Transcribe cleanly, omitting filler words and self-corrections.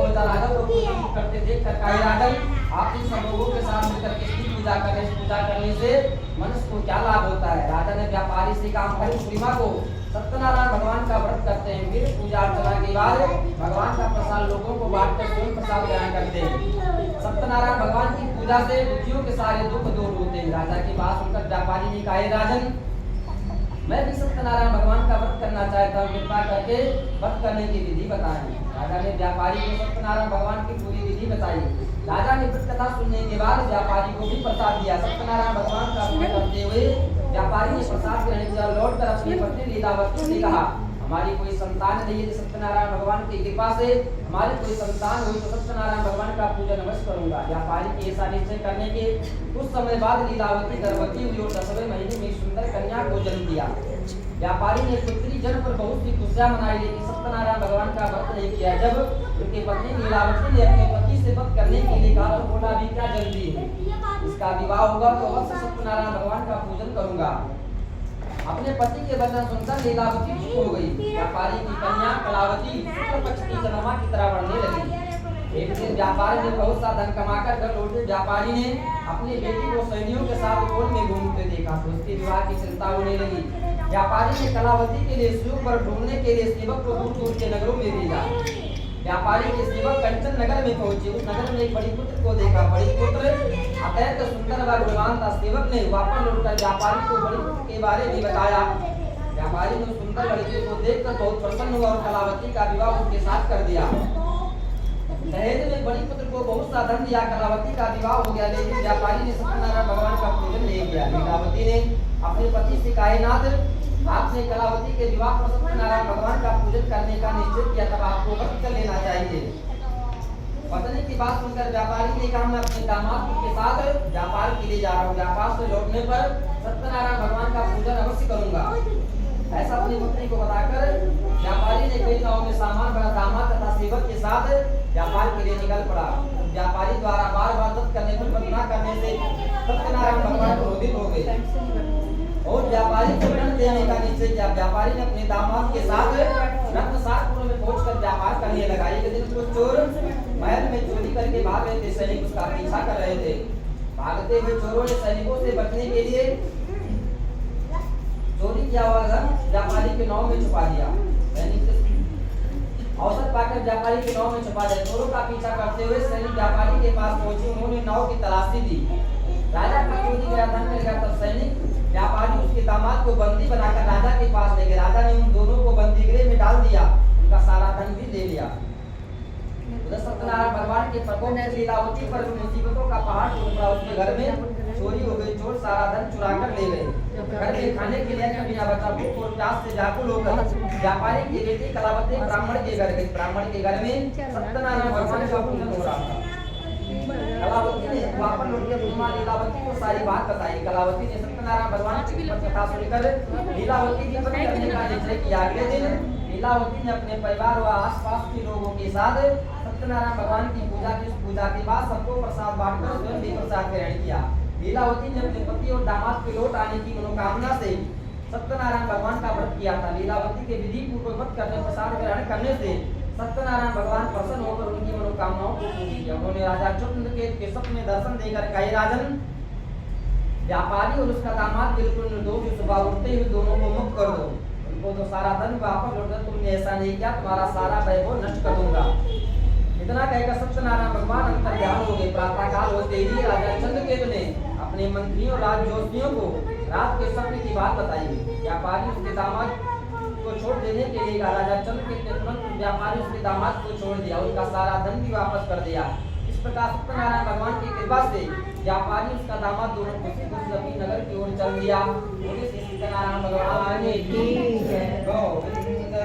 को राजा को पूजन करते देख कर कहे राजन, आप इन सब लोगों के साथ मिलकर किसकी पूजा करने से मनुष्य को क्या लाभ होता है। राजा ने व्यापारी से कहा, हमारी पूर्णिमा को सत्यनारायण भगवान का व्रत करते हैं, फिर पूजा अर्चना के बाद भगवान का प्रसाद लोगों को बांटकर स्वयं प्रसाद ग्रहण करते हैं। सत्यनारायण भगवान की पूजा से दुखियों के सारे दुख दूर होते हैं। राजा की बात सुनकर व्यापारी ने कहा, राजन मैं भी सत्यनारायण भगवान का व्रत करना चाहता हूँ, कृपा करके व्रत करने की विधि बताएं। राजा ने व्यापारी को सत्यनारायण भगवान की पूरी विधि बताई। राजा ने व्रत कथा सुनने के बाद व्यापारी को भी प्रसाद दिया। सत्यनारायण भगवान का पूजन करते हुए व्यापारी ने प्रसाद ग्रहण किया। लौटकर अपनी पत्नी लीलावती से कहा, हमारी कोई संतान नहीं है, सत्यनारायण भगवान की कृपा से हमारी कोई संतान हुई तो सत्यनारायण भगवान का पूजन अवश्य करूंगा। व्यापारी के ऐसा निश्चय करने के कुछ समय बाद लीलावती गर्भवती हुई और 10वें महीने में सुंदर कन्या को जन्म दिया। व्यापारी ने पुत्री जन्म पर बहुत सी खुशियां मनाई, लेकिन सत्यनारायण भगवान का व्रत नहीं किया। जब उनकी पत्नी लीलावती ने अपने पति से व्रत करने के लिए कहा तो बोला, अभी क्या जल्दी है, इसका विवाह होगा तो अवश्य सत्यनारायण भगवान का पूजन करूंगा। अपने पति के वचन सुनकर लीलावती चुप हो गई। व्यापारी की कन्या कलावती शुक्ल पक्ष की चंद्रमा की तरह बढ़ने लगी। एक दिन व्यापारी ने बहुत सा धन कमाकर घर लौटे। व्यापारी ने अपनी बेटी को सैनियों के साथ कोल में घूमते देखा तो उसके विवाह की चिंता होने लगी। व्यापारी ने कलावती के लिए सुयोग पर ढूंढने के लिए सेवक को दूर दूर के नगरों में भेजा। व्यापारी के सेवक कंचन नगर में पहुंचे। उस नगर में एक बड़ी पुत्र को देखा। बड़ी पुत्र अत्यंत सुंदर व गुणवान था। सेवक ने वापस लौटकर व्यापारी को बड़ी पुत्र के बारे में बताया। व्यापारी ने सुंदर लड़की को देखकर बहुत प्रसन्न हुआ और कलावती का विवाह उसके साथ कर दिया। दहेज में बड़ी पुत्र को बहुत सा धन दिया। कलावती का विवाह हो गया, लेकिन व्यापारी ने सत्यनारायण भगवान का पूजन नहीं किया। लीलावती ने अपने पति से कहा, नाथ आपने कलावती के विवाह पर सत्यनारायण भगवान का पूजन करने का निश्चय किया, तब आपको व्रत कर लेना चाहिए। पत्नी की बात सुनकर व्यापारी ने कहा, मैं अपने दामाद के साथ व्यापार के लिए जा रहा हूँ, व्यापार से लौटने पर सत्यनारायण भगवान का पूजन अवश्य करूंगा। ऐसा अपनी पत्नी को बताकर व्यापारी ने कई गाँव में सामान भरा दामाद तथा सेवक के साथ व्यापार के लिए निकल पड़ा। व्यापारी द्वारा बार बार व्रत करने पर व्रत न करने से सत्यनारायण भगवान क्रोधित हो गए और व्यापारी को दंड देने का निश्चय किया। व्यापारी ने अपने दामाद के साथ रत्नसारपुर में पहुंचकर व्यापार करने लगा। एक दिन कुछ चोर महल में चोरी करके भाग रहे थे। सैनिक उसका पीछा कर रहे थे। भागते हुए चोरों ने सैनिकों से बचने के लिए चोरी किया हुआ धन व्यापारी के नाव में छुपा दिया। सैनिक अवसर पाकर व्यापारी के नाव में छुपा दिया। चोरों का पीछा करते हुए सैनिक व्यापारी के पास पहुंचे। उन्होंने नाव की तलाशी दी। राजा का चोरी गया धन मिल गया। तब सैनिक व्यापारी उसके दामाद को बंदी बनाकर राजा के पास ले गए। राजा ने उन दोनों को बंदी गृह में डाल दिया। उनका सारा धन भी ले लिया। सत्यनारायण भगवान के प्रकोप से लीलावती पर मुसीबतों का पहाड़ टूट पड़ा। उसके घर में चोरी हो गई। चोर सारा धन चुरा कर ले गए। घर में खाने के लिए कभी न बचा। भूख और प्यास से व्याकुल होकर व्यापारी की बेटी कलावती ब्राह्मण के घर गई। ब्राह्मण के घर में सत्यनारायण भगवान का पूजन हो रहा था। कलावती ने वापस लौटकर लीलावती को सारी बात बताई। कलावती ने सत्यनारायण भगवान की कथा सुनकर लीलावती की व्रत करने का निश्चय किया। अगले दिन लीलावती ने अपने परिवार व आसपास के लोगों के साथ सत्यनारायण भगवान की पूजा की। पूजा के बाद सबको प्रसाद बांटकर स्वयं भी प्रसाद ग्रहण किया। लीलावती ने अपने पति और दामाद के लौट आने की मनोकामना से सत्यनारायण भगवान का व्रत किया था। लीलावती के विधि पूर्वक व्रत करने प्रसाद ग्रहण करने से सत्यनारायण भगवान प्रसन्न होकर उनकी मनोकामनाओं को पूरी किया। उन्होंने राजा चंद्रकेतु के सपने में दर्शन देकर कहे, राजन व्यापारी और उसका दामाद बिल्कुल निर्दोष, सुबह उठते हुए दोनों को मुक्त कर दो। उनको तो सारा धन वापस लौट दो। तुमने ऐसा नहीं किया, तुम्हारा सारा वैभव नष्ट कर दूंगा। इतना कहकर सत्यनारायण भगवान अंतर ध्यान हो गए। प्रातः काल होते ही राजा चंद्रकेतु ने अपने मंत्रियों राजजोशियों को रात के सपने की बात बताई। व्यापारी उसके दामाद को छोड़ देने के लिए राजा चंद्रकेतु ने तुरंत व्यापारी उसके दामाद को छोड़ दिया। उनका सारा धन भी वापस कर दिया। इस प्रकार सत्यनारायण भगवान की कृपा से व्यापारी उसका दामाद दोनों खुशी खुशी अपनी नगर की ओर चल दिया। सत्यनारायण भगवान